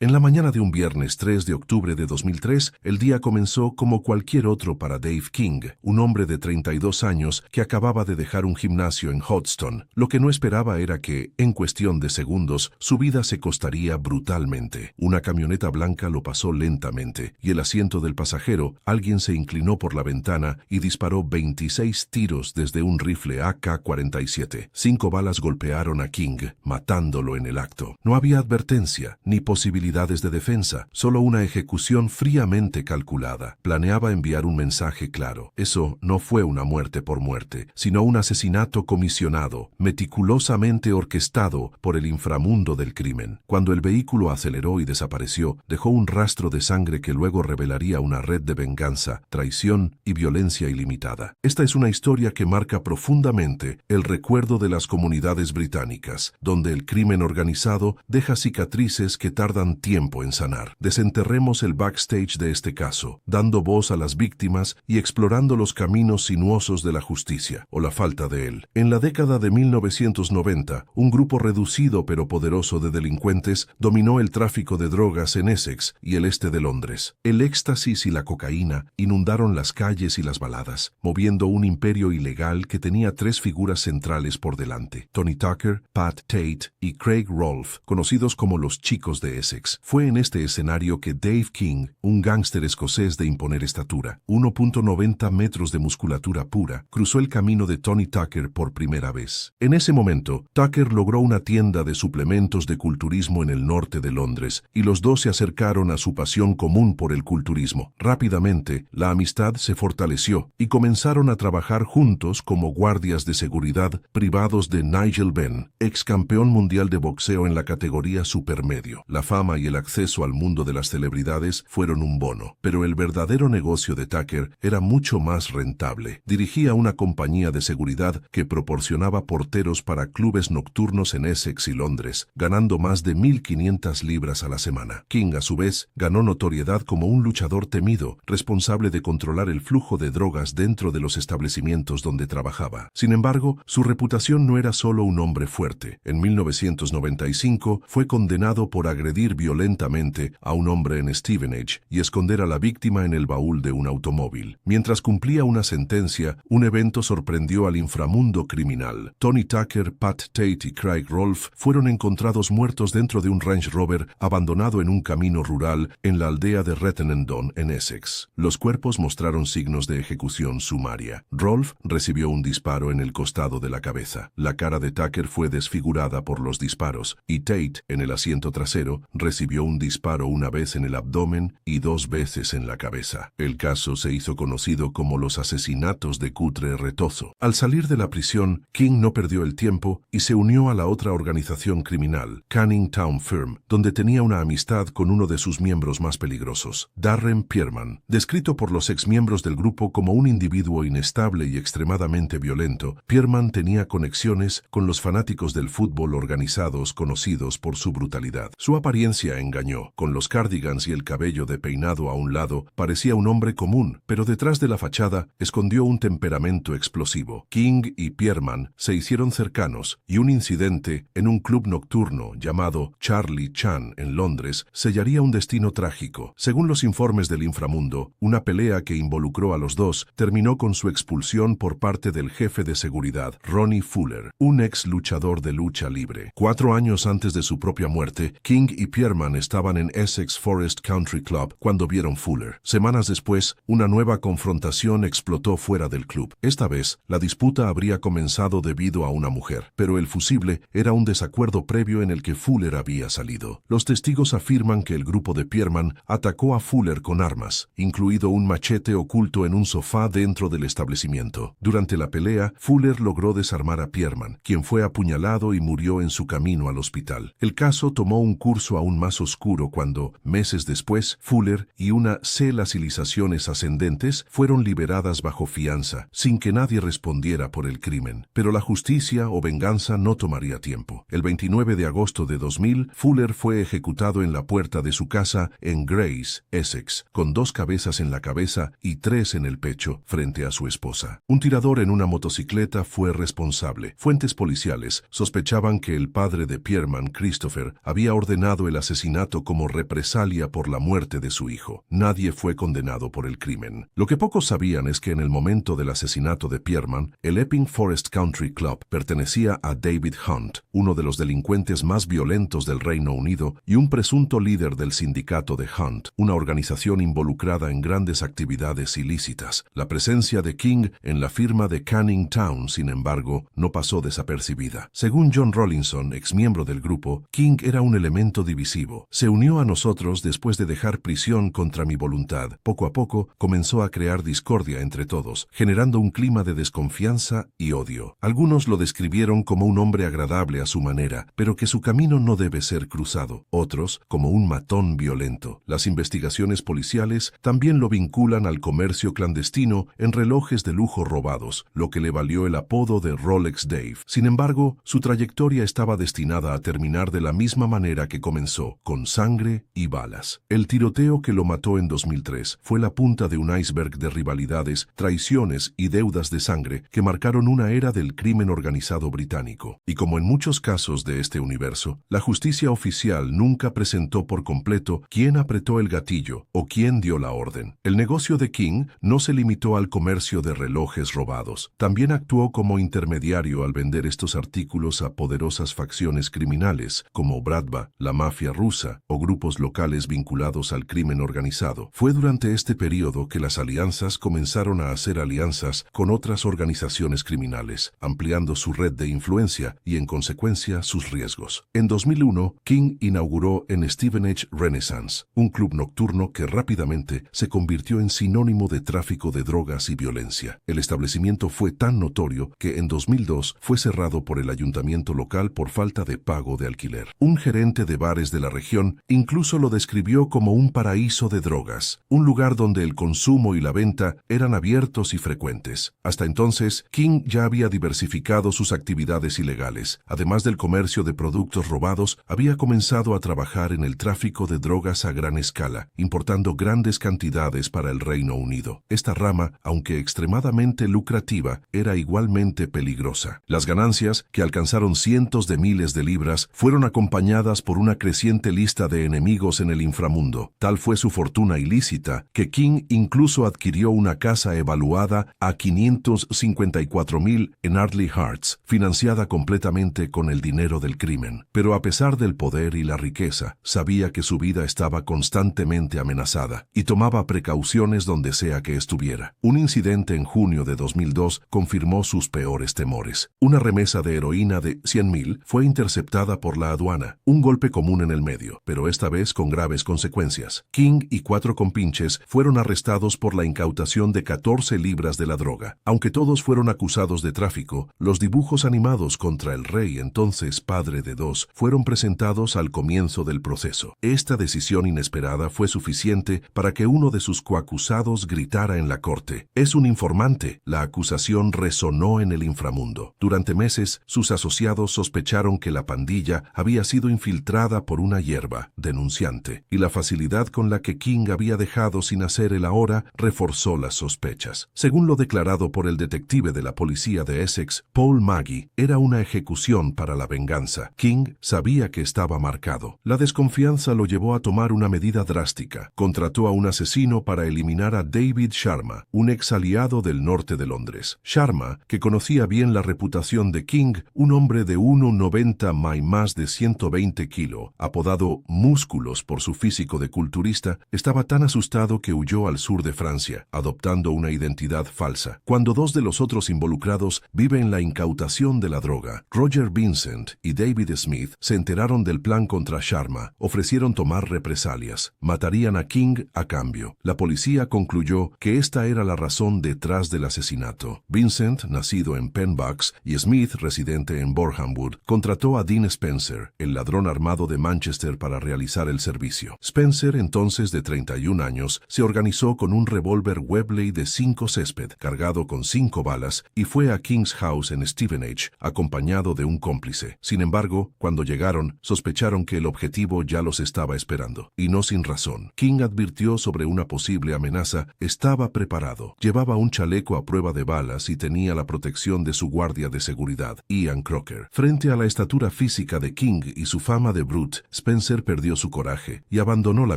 En la mañana de un viernes 3 de octubre de 2003, el día comenzó como cualquier otro para Dave King, un hombre de 32 años que acababa de dejar un gimnasio en Hodgson. Lo que no esperaba era que, en cuestión de segundos, su vida se costaría brutalmente. Una camioneta blanca lo pasó lentamente, y el asiento del pasajero, alguien se inclinó por la ventana y disparó 26 tiros desde un rifle AK-47. 5 balas golpearon a King, matándolo en el acto. No había advertencia, ni posibilidades de defensa, solo una ejecución fríamente calculada. Planeaba enviar un mensaje claro. Eso no fue una muerte por muerte, sino un asesinato comisionado, meticulosamente orquestado por el inframundo del crimen. Cuando el vehículo aceleró y desapareció, dejó un rastro de sangre que luego revelaría una red de venganza, traición y violencia ilimitada. Esta es una historia que marca profundamente el recuerdo de las comunidades británicas, donde el crimen organizado deja cicatrices que tardan tiempo en sanar. Desenterremos el backstage de este caso, dando voz a las víctimas y explorando los caminos sinuosos de la justicia, o la falta de él. En la década de 1990, un grupo reducido pero poderoso de delincuentes dominó el tráfico de drogas en Essex y el este de Londres. El éxtasis y la cocaína inundaron las calles y las baladas, moviendo un imperio ilegal que tenía 3 figuras centrales por delante: Tony Tucker, Pat Tate y Craig Rolfe, conocidos como los chicos de Essex. Fue en este escenario que Dave King, un gángster escocés de imponer estatura, 1.90 metros de musculatura pura, cruzó el camino de Tony Tucker por primera vez. En ese momento, Tucker logró una tienda de suplementos de culturismo en el norte de Londres, y los dos se acercaron a su pasión común por el culturismo. Rápidamente, la amistad se fortaleció, y comenzaron a trabajar juntos como guardias de seguridad privados de Nigel Benn, ex campeón mundial de boxeo en la categoría supermedio. La fama y el acceso al mundo de las celebridades fueron un bono, pero el verdadero negocio de Tucker era mucho más rentable. Dirigía una compañía de seguridad que proporcionaba porteros para clubes nocturnos en Essex y Londres, ganando más de 1.500 libras a la semana. King, a su vez, ganó notoriedad como un luchador temido, responsable de controlar el flujo de drogas dentro de los establecimientos donde trabajaba. Sin embargo, su reputación no era solo un hombre fuerte. En 1995 fue condenado por agredir violentamente a un hombre en Stevenage y esconder a la víctima en el baúl de un automóvil. Mientras cumplía una sentencia, un evento sorprendió al inframundo criminal. Tony Tucker, Pat Tate y Craig Rolfe fueron encontrados muertos dentro de un Range Rover abandonado en un camino rural en la aldea de Rettenendon, en Essex. Los cuerpos mostraron signos de ejecución sumaria. Rolfe recibió un disparo en el costado de la cabeza. La cara de Tucker fue desfigurada por los disparos, y Tate, en el asiento trasero, recibió un disparo una vez en el abdomen y 2 veces en la cabeza. El caso se hizo conocido como los asesinatos de Cutre Retozo. Al salir de la prisión, King no perdió el tiempo y se unió a la otra organización criminal, Canning Town Firm, donde tenía una amistad con uno de sus miembros más peligrosos, Darren Pierman. Descrito por los exmiembros del grupo como un individuo inestable y extremadamente violento, Pierman tenía conexiones con los fanáticos del fútbol organizados conocidos por su brutalidad. Su apariencia engañó. Con los cardigans y el cabello de peinado a un lado, parecía un hombre común, pero detrás de la fachada escondió un temperamento explosivo. King y Pierman se hicieron cercanos, y un incidente en un club nocturno llamado Charlie Chan en Londres sellaría un destino trágico. Según los informes del inframundo, una pelea que involucró a los dos terminó con su expulsión por parte del jefe de seguridad, Ronnie Fuller, un ex luchador de lucha libre. 4 años antes de su propia muerte, King y Pierman estaban en Essex Forest Country Club cuando vieron Fuller. Semanas después, una nueva confrontación explotó fuera del club. Esta vez, la disputa habría comenzado debido a una mujer, pero el fusible era un desacuerdo previo en el que Fuller había salido. Los testigos afirman que el grupo de Pierman atacó a Fuller con armas, incluido un machete oculto en un sofá dentro del establecimiento. Durante la pelea, Fuller logró desarmar a Pierman, quien fue apuñalado y murió en su camino al hospital. El caso tomó un curso aún más oscuro cuando, meses después, Fuller y una las civilizaciones ascendentes fueron liberadas bajo fianza, sin que nadie respondiera por el crimen. Pero la justicia o venganza no tomaría tiempo. El 29 de agosto de 2000, Fuller fue ejecutado en la puerta de su casa en Grays, Essex, con 2 cabezas en la cabeza y 3 en el pecho, frente a su esposa. Un tirador en una motocicleta fue responsable. Fuentes policiales sospechaban que el padre de Pierman, Christopher, había ordenado el asesinato asesinato como represalia por la muerte de su hijo. Nadie fue condenado por el crimen. Lo que pocos sabían es que en el momento del asesinato de Pierman, el Epping Forest Country Club pertenecía a David Hunt, uno de los delincuentes más violentos del Reino Unido y un presunto líder del sindicato de Hunt, una organización involucrada en grandes actividades ilícitas. La presencia de King en la firma de Canning Town, sin embargo, no pasó desapercibida. Según John Rawlinson, exmiembro del grupo, King era un elemento divisivo. Se unió a nosotros después de dejar prisión contra mi voluntad. Poco a poco comenzó a crear discordia entre todos, generando un clima de desconfianza y odio. Algunos lo describieron como un hombre agradable a su manera, pero que su camino no debe ser cruzado. Otros, como un matón violento. Las investigaciones policiales también lo vinculan al comercio clandestino en relojes de lujo robados, lo que le valió el apodo de Rolex Dave. Sin embargo, su trayectoria estaba destinada a terminar de la misma manera que comenzó, con sangre y balas. El tiroteo que lo mató en 2003 fue la punta de un iceberg de rivalidades, traiciones y deudas de sangre que marcaron una era del crimen organizado británico. Y como en muchos casos de este universo, la justicia oficial nunca presentó por completo quién apretó el gatillo o quién dio la orden. El negocio de King no se limitó al comercio de relojes robados. También actuó como intermediario al vender estos artículos a poderosas facciones criminales, como Bratva, la mafia rusa o grupos locales vinculados al crimen organizado. Fue durante este periodo que las alianzas comenzaron a hacer alianzas con otras organizaciones criminales, ampliando su red de influencia y, en consecuencia, sus riesgos. En 2001, King inauguró en Stevenage Renaissance, un club nocturno que rápidamente se convirtió en sinónimo de tráfico de drogas y violencia. El establecimiento fue tan notorio que en 2002 fue cerrado por el ayuntamiento local por falta de pago de alquiler. Un gerente de bares de la región incluso lo describió como un paraíso de drogas, un lugar donde el consumo y la venta eran abiertos y frecuentes. Hasta entonces, King ya había diversificado sus actividades ilegales. Además del comercio de productos robados, había comenzado a trabajar en el tráfico de drogas a gran escala, importando grandes cantidades para el Reino Unido. Esta rama, aunque extremadamente lucrativa, era igualmente peligrosa. Las ganancias, que alcanzaron cientos de miles de libras, fueron acompañadas por una creciente lista de enemigos en el inframundo. Tal fue su fortuna ilícita que King incluso adquirió una casa evaluada a 554,000 en Audley Hearts, financiada completamente con el dinero del crimen. Pero a pesar del poder y la riqueza, sabía que su vida estaba constantemente amenazada y tomaba precauciones donde sea que estuviera. Un incidente en junio de 2002 confirmó sus peores temores. Una remesa de heroína de 100,000 fue interceptada por la aduana, un golpe común en el medio, pero esta vez con graves consecuencias. King y 4 compinches fueron arrestados por la incautación de 14 libras de la droga. Aunque todos fueron acusados de tráfico, los dibujos animados contra el rey, entonces padre de 2, fueron presentados al comienzo del proceso. Esta decisión inesperada fue suficiente para que uno de sus coacusados gritara en la corte: «Es un informante». La acusación resonó en el inframundo. Durante meses, sus asociados sospecharon que la pandilla había sido infiltrada por una hierba denunciante, y la facilidad con la que King había dejado sin hacer el ahora reforzó las sospechas. Según lo declarado por el detective de la policía de Essex, Paul Maggie, era una ejecución para la venganza. King sabía que estaba marcado. La desconfianza lo llevó a tomar una medida drástica. Contrató a un asesino para eliminar a David Sharma, un ex aliado del norte de Londres. Sharma, que conocía bien la reputación de King, un hombre de 1,90 y más de 120 kilos, apodado Músculos por su físico de culturista, estaba tan asustado que huyó al sur de Francia, adoptando una identidad falsa. Cuando 2 de los otros involucrados viven la incautación de la droga, Roger Vincent y David Smith se enteraron del plan contra Sharma, ofrecieron tomar represalias, matarían a King a cambio. La policía concluyó que esta era la razón detrás del asesinato. Vincent, nacido en Penbucks, y Smith, residente en Borehamwood, contrató a Dean Spencer, el ladrón armado de Manchester, para realizar el servicio. Spencer, entonces de 31 años, se organizó con un revólver Webley de 5 césped, cargado con 5 balas, y fue a King's House en Stevenage, acompañado de un cómplice. Sin embargo, cuando llegaron, sospecharon que el objetivo ya los estaba esperando, y no sin razón. King advirtió sobre una posible amenaza, estaba preparado, llevaba un chaleco a prueba de balas y tenía la protección de su guardia de seguridad, Ian Crocker. Frente a la estatura física de King y su fama de brute, Spencer perdió su coraje y abandonó la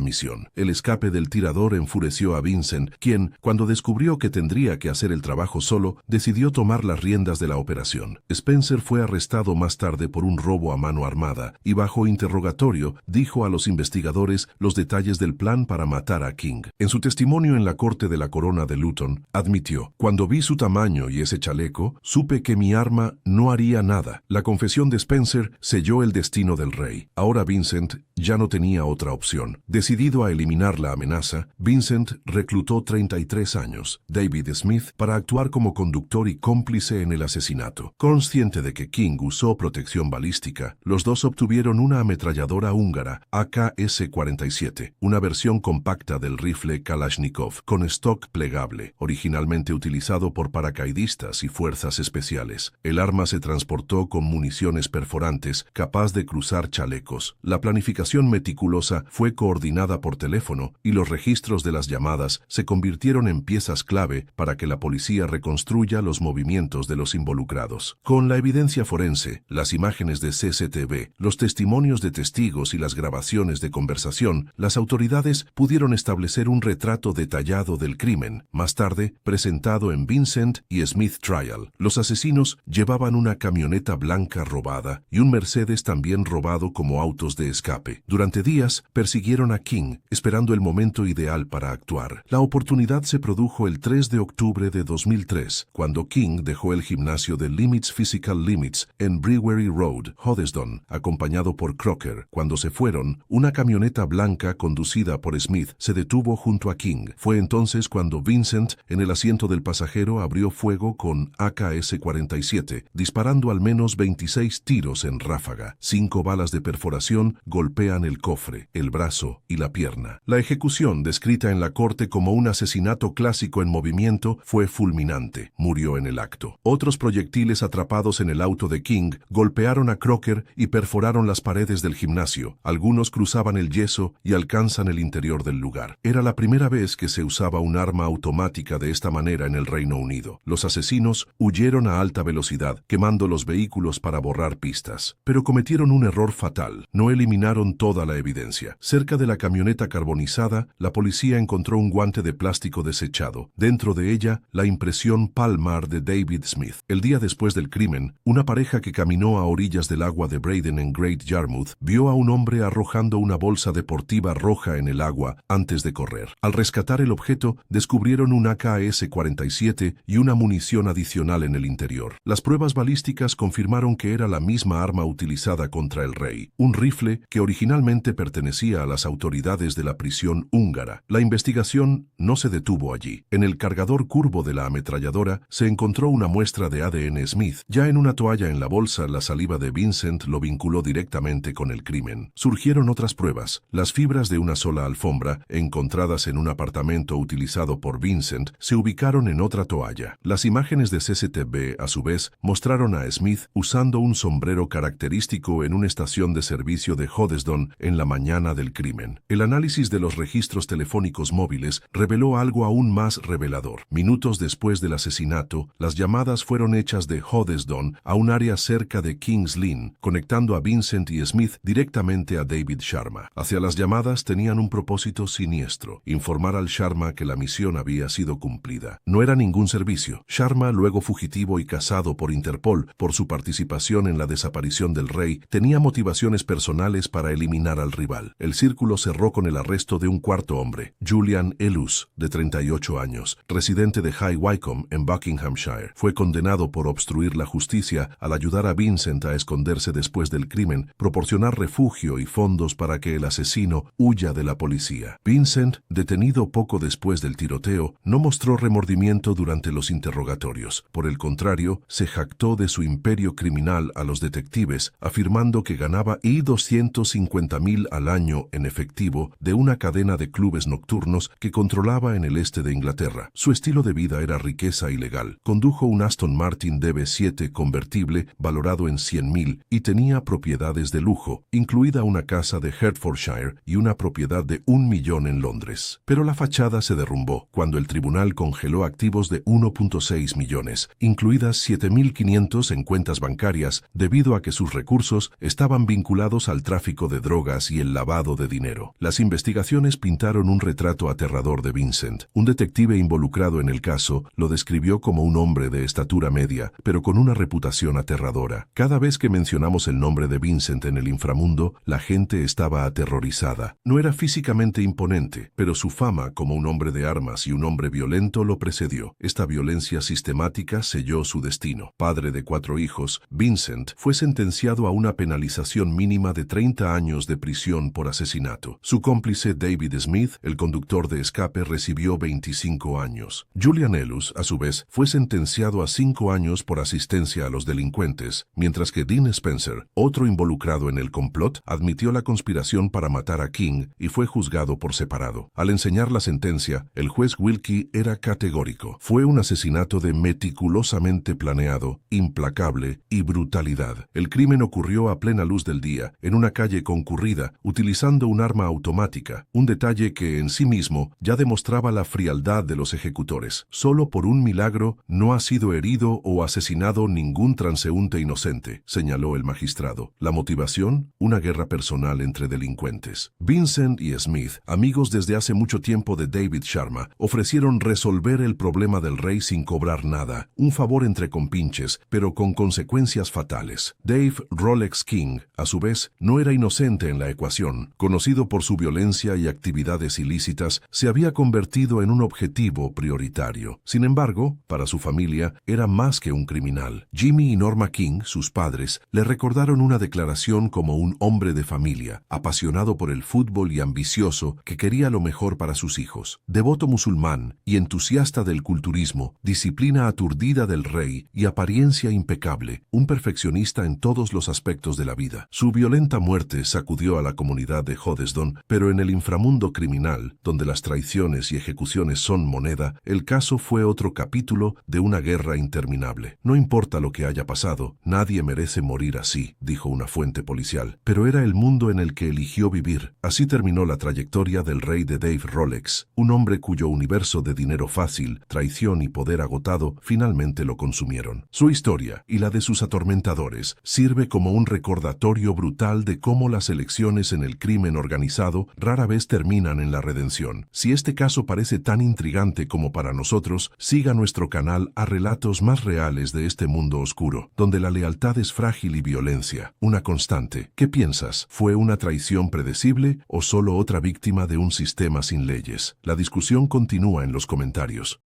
misión. El escape del tirador enfureció a Vincent, quien, cuando descubrió que tendría que hacer el trabajo solo, decidió tomar las riendas de la operación. Spencer fue arrestado más tarde por un robo a mano armada y bajo interrogatorio dijo a los investigadores los detalles del plan para matar a King. En su testimonio en la corte de la corona de Luton, admitió: «Cuando vi su tamaño y ese chaleco, supe que mi arma no haría nada». La confesión de Spencer selló el destino del rey. Ahora Vincent ya no tenía otra opción. Decidido a eliminar la amenaza, Vincent reclutó 33 años, David Smith, para actuar como conductor y cómplice en el asesinato. Consciente de que King usó protección balística, los dos obtuvieron una ametralladora húngara AK-47, una versión compacta del rifle Kalashnikov, con stock plegable, originalmente utilizado por paracaidistas y fuerzas especiales. El arma se transportó con municiones perforantes, capaz de cruzar chalecos. La planificación meticulosa fue coordinada por teléfono y los registros de las llamadas se convirtieron en piezas clave para que la policía reconstruya los movimientos de los involucrados. Con la evidencia forense, las imágenes de CCTV, los testimonios de testigos y las grabaciones de conversación, las autoridades pudieron establecer un retrato detallado del crimen, más tarde presentado en Vincent y Smith Trial. Los asesinos llevaban una camioneta blanca robada y un Mercedes también robado como autos de escape. Durante días persiguieron a King, esperando el momento ideal para actuar. La oportunidad se produjo el 3 de octubre de 2003, cuando King dejó el gimnasio de Limits Physical Limits en Brewery Road, Hoddesdon, acompañado por Crocker. Cuando se fueron, una camioneta blanca conducida por Smith se detuvo junto a King. Fue entonces cuando Vincent, en el asiento del pasajero, abrió fuego con AK-47, disparando al menos 26 tiros en ráfaga. 5 balas de perforación golpean el cofre, el brazo y la pierna. La ejecución, descrita en la corte como un asesinato clásico en movimiento, fue fulminante. Murió en el acto. Otros proyectiles atrapados en el auto de King golpearon a Crocker y perforaron las paredes del gimnasio. Algunos cruzaban el yeso y alcanzan el interior del lugar. Era la primera vez que se usaba un arma automática de esta manera en el Reino Unido. Los asesinos huyeron a alta velocidad, quemando los vehículos para borrar pistas. Pero cometieron un error fatal. No eliminaron toda la evidencia. Cerca de la camioneta carbonizada, la policía encontró un guante de plástico desechado. Dentro de ella, la impresión palmar de David Smith. El día después del crimen, una pareja que caminó a orillas del agua de Breydon en Great Yarmouth vio a un hombre arrojando una bolsa deportiva roja en el agua antes de correr. Al rescatar el objeto, descubrieron un AK-47 y una munición adicional en el interior. Las pruebas balísticas confirmaron que era la misma arma utilizada contra el rey, un rifle que originalmente pertenecía a las autoridades de la prisión húngara. La investigación no se detuvo allí. En el cargador curvo de la ametralladora se encontró una muestra de ADN Smith. Ya en una toalla en la bolsa, la saliva de Vincent lo vinculó directamente con el crimen. Surgieron otras pruebas. Las fibras de una sola alfombra, encontradas en un apartamento utilizado por Vincent, se ubicaron en otra toalla. Las imágenes de CCTV, a su vez, mostraron a Smith usando un sombrero característico en una estación de servicio de Hoddesdon en la mañana del crimen. El análisis de los registros telefónicos móviles reveló algo aún más revelador. Minutos después del asesinato, las llamadas fueron hechas de Hoddesdon a un área cerca de King's Lynn, conectando a Vincent y Smith directamente a David Sharma. Hacia las llamadas tenían un propósito siniestro: informar al Sharma que la misión había sido cumplida. No era ningún servicio. Sharma, luego fugitivo y casado por Interpol por su participación en la desaparición del rey, tenía motivaciones personales para eliminar al rival. El círculo cerró con el arresto de un cuarto hombre, Julian Elus, de 38 años, residente de High Wycombe en Buckinghamshire. Fue condenado por obstruir la justicia al ayudar a Vincent a esconderse después del crimen, proporcionar refugio y fondos para que el asesino huya de la policía. Vincent, detenido poco después del tiroteo, no mostró remordimiento durante los interrogatorios. Por el contrario, se jactó de su imperio criminal a los detectives, afirmando que ganaba $250,000 al año en efectivo de una cadena de clubes nocturnos que controlaba en el este de Inglaterra. Su estilo de vida era riqueza ilegal. Condujo un Aston Martin DB7 convertible valorado en $100,000 y tenía propiedades de lujo, incluida una casa de Hertfordshire y una propiedad de $1 millón en Londres. Pero la fachada se derrumbó cuando el tribunal congeló activos de 1.6 millones, incluidas 7.500 en cuentas bancarias, debido a que sus recursos estaban vinculados al tráfico tráfico de drogas y el lavado de dinero. Las investigaciones pintaron un retrato aterrador de Vincent. Un detective involucrado en el caso lo describió como un hombre de estatura media, pero con una reputación aterradora. Cada vez que mencionamos el nombre de Vincent en el inframundo, la gente estaba aterrorizada. No era físicamente imponente, pero su fama como un hombre de armas y un hombre violento lo precedió. Esta violencia sistemática selló su destino. Padre de 4 hijos, Vincent fue sentenciado a una penalización mínima de 30 años de prisión por asesinato. Su cómplice David Smith, el conductor de escape, recibió 25 años. Julian Elus, a su vez, fue sentenciado a 5 años por asistencia a los delincuentes, mientras que Dean Spencer, otro involucrado en el complot, admitió la conspiración para matar a King y fue juzgado por separado. Al enseñar la sentencia, el juez Wilkie era categórico. Fue un asesinato de meticulosamente planeado, implacable y brutalidad. El crimen ocurrió a plena luz del día, en una calle concurrida, utilizando un arma automática, un detalle que en sí mismo ya demostraba la frialdad de los ejecutores. Solo por un milagro no ha sido herido o asesinado ningún transeúnte inocente, señaló el magistrado. La motivación, una guerra personal entre delincuentes. Vincent y Smith, amigos desde hace mucho tiempo de David Sharma, ofrecieron resolver el problema del rey sin cobrar nada, un favor entre compinches, pero con consecuencias fatales. Dave Rolex King, a su vez, no era inocente en la ecuación. Conocido por su violencia y actividades ilícitas, se había convertido en un objetivo prioritario. Sin embargo, para su familia, era más que un criminal. Jimmy y Norma King, sus padres, le recordaron una declaración como un hombre de familia, apasionado por el fútbol y ambicioso, que quería lo mejor para sus hijos. Devoto musulmán y entusiasta del culturismo, disciplina aturdida del rey y apariencia impecable, un perfeccionista en todos los aspectos de la vida. Su violenta muerte sacudió a la comunidad de Hoddesdon, pero en el inframundo criminal, donde las traiciones y ejecuciones son moneda, el caso fue otro capítulo de una guerra interminable. No importa lo que haya pasado, nadie merece morir así, dijo una fuente policial, pero era el mundo en el que eligió vivir. Así terminó la trayectoria del rey de Dave Rolex, un hombre cuyo universo de dinero fácil, traición y poder agotado finalmente lo consumieron. Su historia y la de sus atormentadores sirve como un recordatorio brutal de cómo las elecciones en el crimen organizado rara vez terminan en la redención. Si este caso parece tan intrigante como para nosotros, siga nuestro canal a relatos más reales de este mundo oscuro, donde la lealtad es frágil y violencia una constante. ¿Qué piensas? ¿Fue una traición predecible o solo otra víctima de un sistema sin leyes? La discusión continúa en los comentarios.